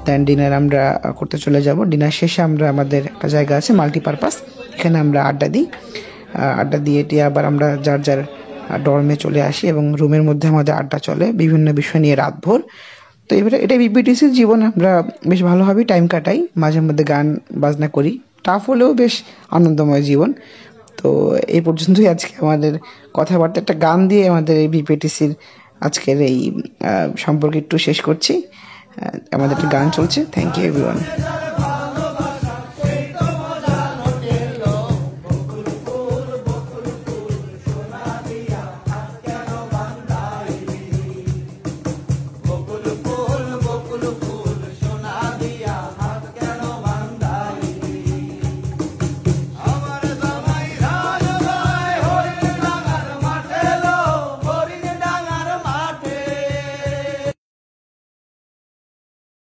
দেন dinner আমরা করতে চলে যাব। ডিনার শেষে আমরা আমাদের একটা জায়গা আছে মাল্টিপারপাস, এখানে আমরা আড্ডা দিই। আড্ডা দিয়ে টিয়ে আবার আমরা যার যার ডর্মে চলে আসি এবং রুমের মধ্যে আমাদের আড্ডা চলে বিভিন্ন বিষয় নিয়ে রাতভর। তো এবারে এটাই বিপিটিসির জীবন। আমরা বেশ ভালোভাবেই টাইম কাটাই, মাঝে মধ্যে গান বাজনা করি, টাফ হলেও বেশ আনন্দময় জীবন। তো এই পর্যন্তই আজকে আমাদের কথাবার্তা। একটা গান দিয়ে আমাদের এই বিপিটিসির আজকের এই সম্পর্ক একটু শেষ করছি। আমাদের একটা গান চলছে। Thank you everyone.